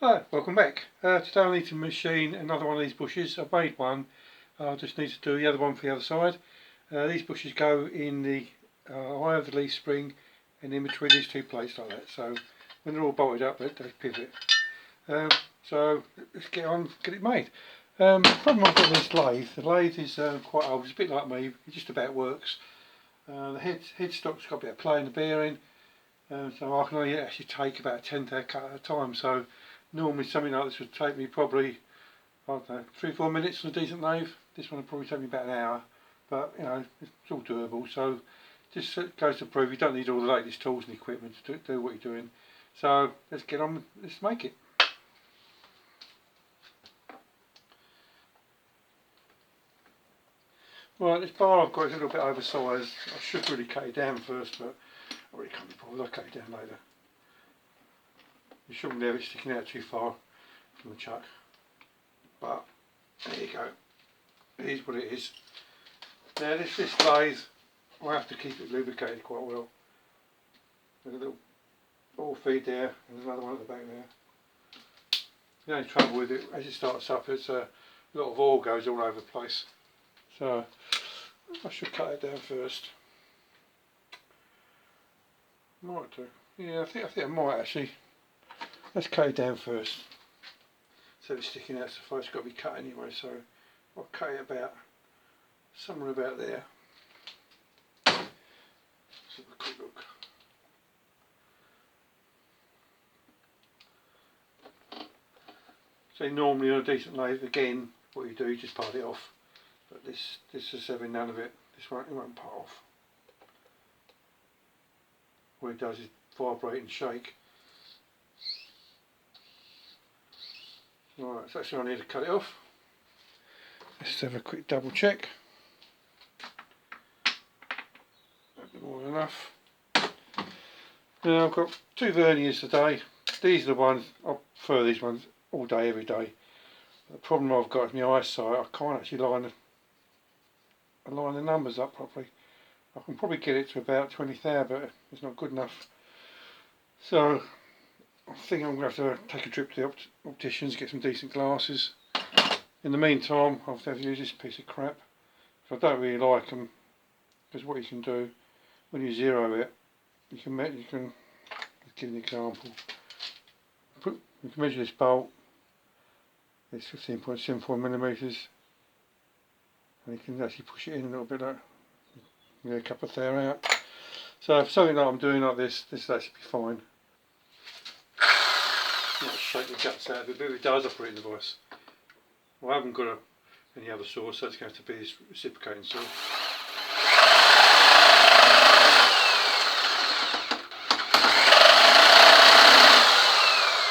Hi, welcome back. Today I need to machine another one of these bushes. I've made one, I just need to do the other one for the other side. These bushes go in the eye of the leaf spring and in between these two plates like that. So when they're all bolted up, they pivot. So let's get on, get it made. The problem I've got with this lathe, the lathe is quite old, it's a bit like me, it just about works. The headstock's got a bit of play in the bearing, so I can only actually take about a 10th hair cut at a time. So normally something like this would take me probably, I don't know, 3-4 minutes on a decent lathe. This one would probably take me about an hour, but you know, it's all doable. So just goes to prove you don't need all the latest tools and equipment to do what you're doing. So let's get on, let's make it. Right, this bar I've got is a little bit oversized. I should really cut it down first, but I really can't be bothered. I'll cut it down later. You shouldn't have it sticking out too far from the chuck. But there you go. It is what it is. Now this lathe, I have to keep it lubricated quite well. There's a little ball feed there, and there's another one at the back there. The only trouble with it, as it starts up, it's a lot of oil goes all over the place. So I should cut it down first. Might do. Yeah, I think I might actually. Let's cut it down first. So it's sticking out so far, it's got to be cut anyway. So I'll cut it about somewhere about there. Let's have a quick look. So normally on a decent lathe, again, what you do, you just part it off. But this is having none of it. This won't part off. What it does is vibrate and shake. Right, so actually I need to cut it off. Let's have a quick double check. That'd be more than enough. Now I've got 2 verniers today. These are the ones, I prefer these ones all day, every day. The problem I've got is my eyesight. I can't actually line the numbers up properly. I can probably get it to about 20 thou, but it's not good enough. So I think I'm going to have to take a trip to the opticians, get some decent glasses. In the meantime, I'll have to use this piece of crap. So I don't really like them, because what you can do when you zero it, you can let's give an example. You can measure this bolt. It's 15.74 millimeters, and you can actually push it in a little bit, like get a couple of thou out. So for something like I'm doing like this will actually be fine. I'll shake the guts out of it, but if it does, I'll put it in the vise. Well, I haven't got any other saw, so it's going to have to be this reciprocating saw.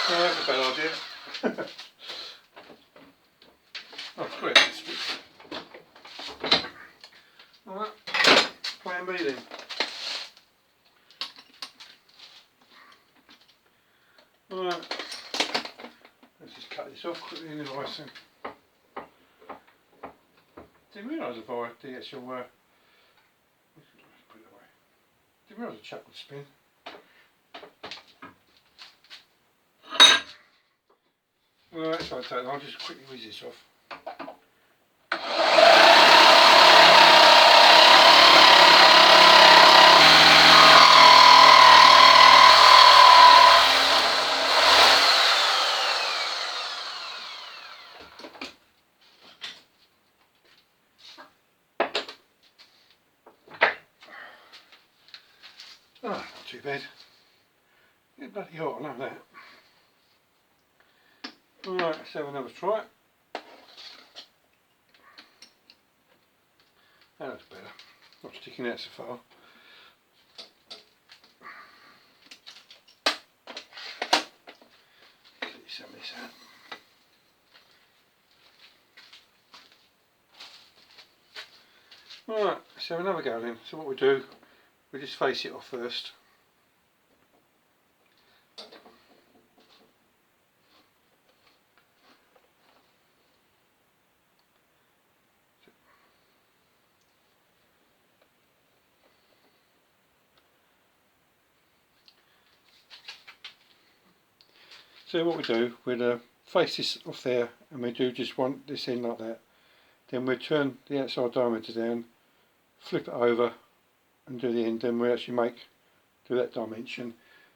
No, that's a bad idea. Oh, great. Alright, plan B then. Alright, let's just cut this off quickly in the vise then. Didn't realise the actual put it away. Didn't realise the chuck would spin. Alright, so I'll just quickly whiz this off. Oh, not too bad. Get bloody hot, I love that. Alright, let's have another try. That's better. Not sticking out so far. Get some of this out. Alright, let's have another go then. So what we do, we just face it off first. So what we do, we'll face this off there, and we do just want this in like that. Then we turn the outside diameter down, flip it over, and do the end. Then we actually do that dimension.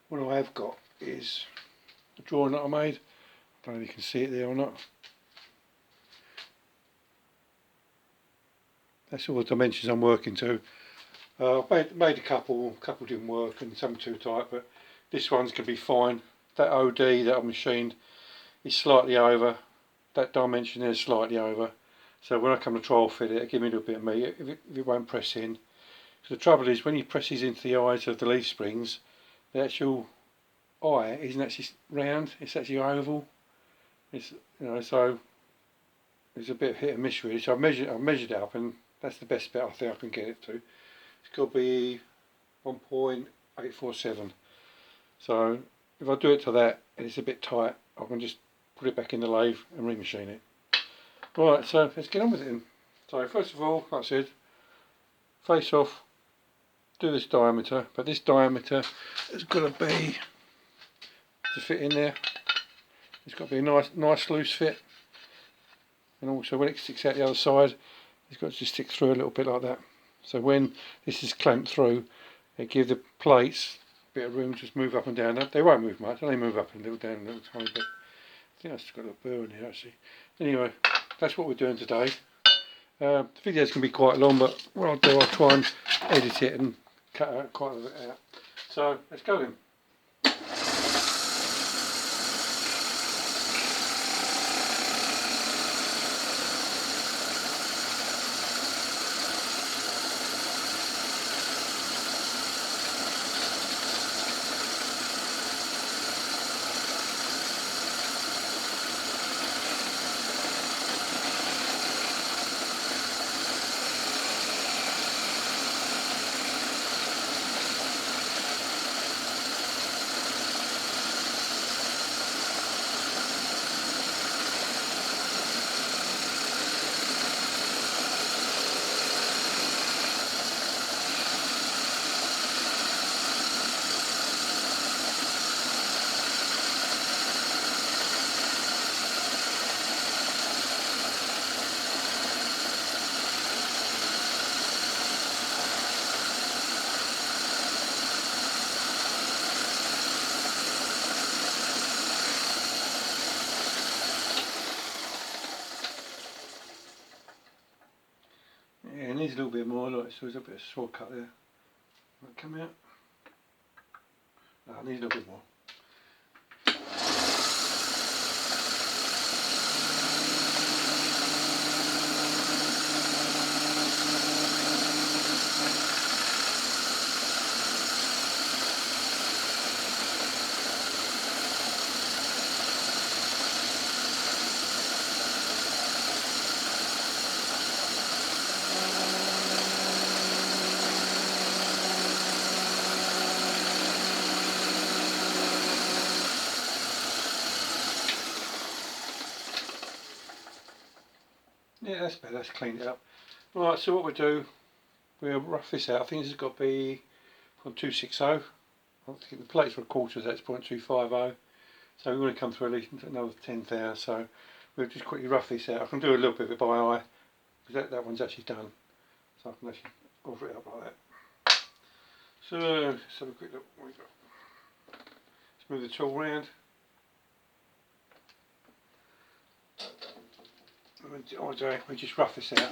What I have got is the drawing that I made. I don't know if you can see it there or not. That's all the dimensions I'm working to. I've made a couple didn't work and some too tight, but this one's going to be fine. That OD that I've machined is slightly over, that dimension is slightly over, so when I come to trial fit it, it'll give me a little bit of meat if it won't press in. So the trouble is, when you press these into the eyes of the leaf springs, the actual eye isn't actually round, it's actually oval. It's, you know, so it's a bit of hit and miss really. So I've measured it up, and that's the best bit I think I can get it to. It's got to be 1.847. So if I do it to that and it's a bit tight, I can just put it back in the lathe and remachine it. Right, so let's get on with it then. So first of all, like I said, face off, do this diameter, but this diameter has got to be to fit in there. It's got to be a nice loose fit, and also when it sticks out the other side, it's got to just stick through a little bit like that. So when this is clamped through, it gives the plates a bit of room to just move up and down. They won't move much, they move up a little, down a little tiny bit. I think that's got a little burr in here actually. Anyway, that's what we're doing today. The videos can be quite long, but what I'll do, I'll try and edit it and cut out quite a bit out. So let's go then. Yeah, it needs a little bit more, look, so there's a bit of shortcut there. Might come out. No, it needs a little bit more. Yeah, that's better, that's cleaned it up. Right, so what we'll do, we'll rough this out. I think this has got to be 0.260. I think the plates were a quarter, so that's 0.250. So we want to come through at least another 10 thou, so we'll just quickly rough this out. I can do a little bit of it by eye, because that one's actually done. So I can actually offer it up like that. So let's have a quick look what we've got. Let's move the tool round. We just rough this out.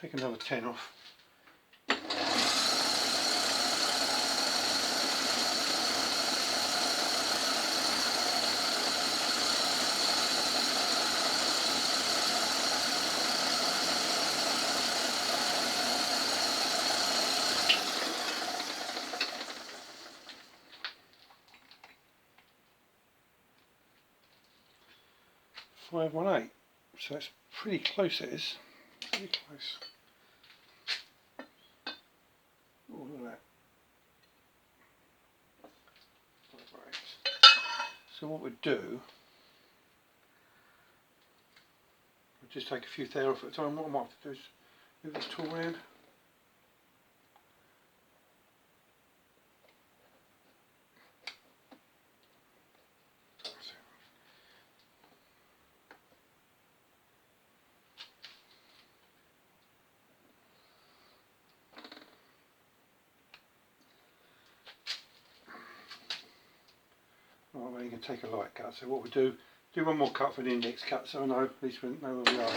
take another 10 off. .518, so it's pretty close, it is. Pretty close. Oh, look at that. So what we'd do, we'll just take a few there off at a time. What I might have to do is move this tool around. Right, well, you can take a light cut. So what we do one more cut for the index cut, so I know at least we know where we are.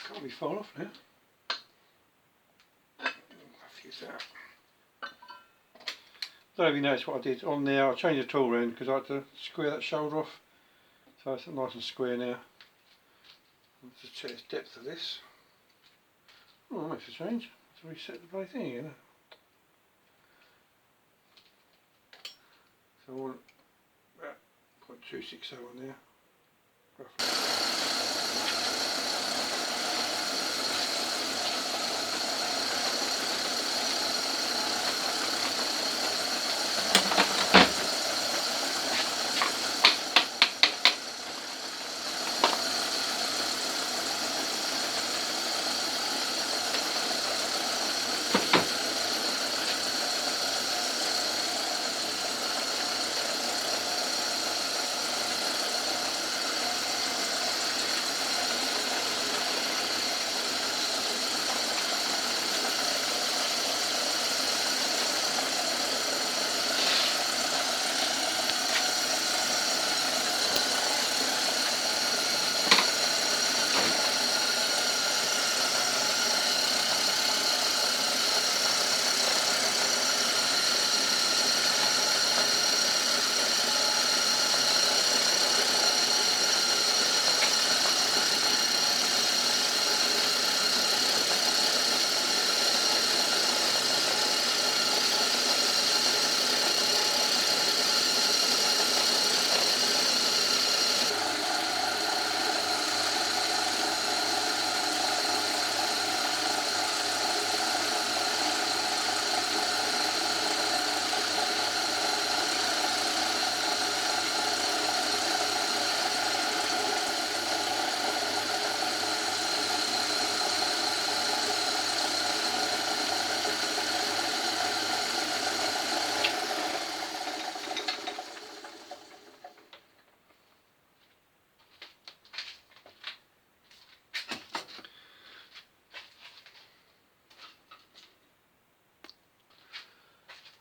Can't be far off now. Fuse that. Don't know if you noticed what I did on there. I changed the tool around because I had to square that shoulder off. So it's nice and square now. Let's just check the depth of this. Oh, that makes a change. Let's reset the bloody thing again. So I want about 0.260 on there. Roughly.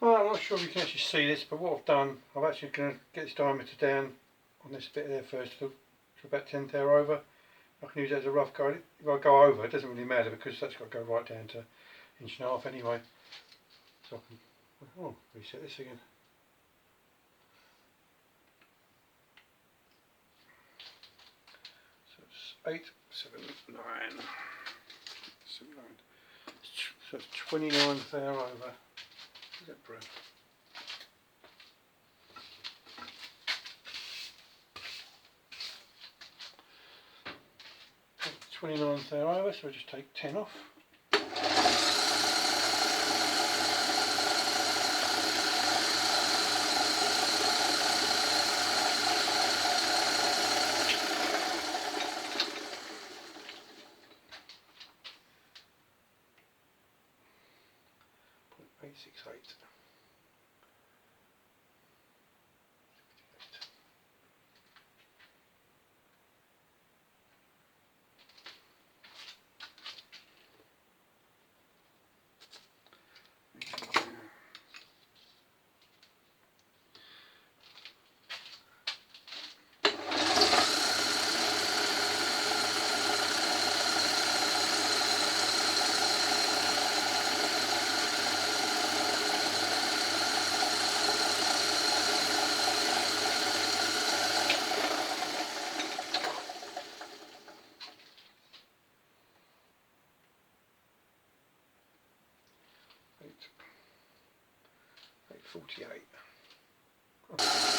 Well, I'm not sure if you can actually see this, but what I've done, I'm actually going to get this diameter down on this bit there first to about 1/10 over. I can use that as a rough guide. If I go over, it doesn't really matter because that's got to go right down to 1.5 inch anyway. So I can reset this again. So it's 8, 7, 9. So it's 29th hour over. Is that brew? 29th hour over, so I just take 10 off. .868. .848.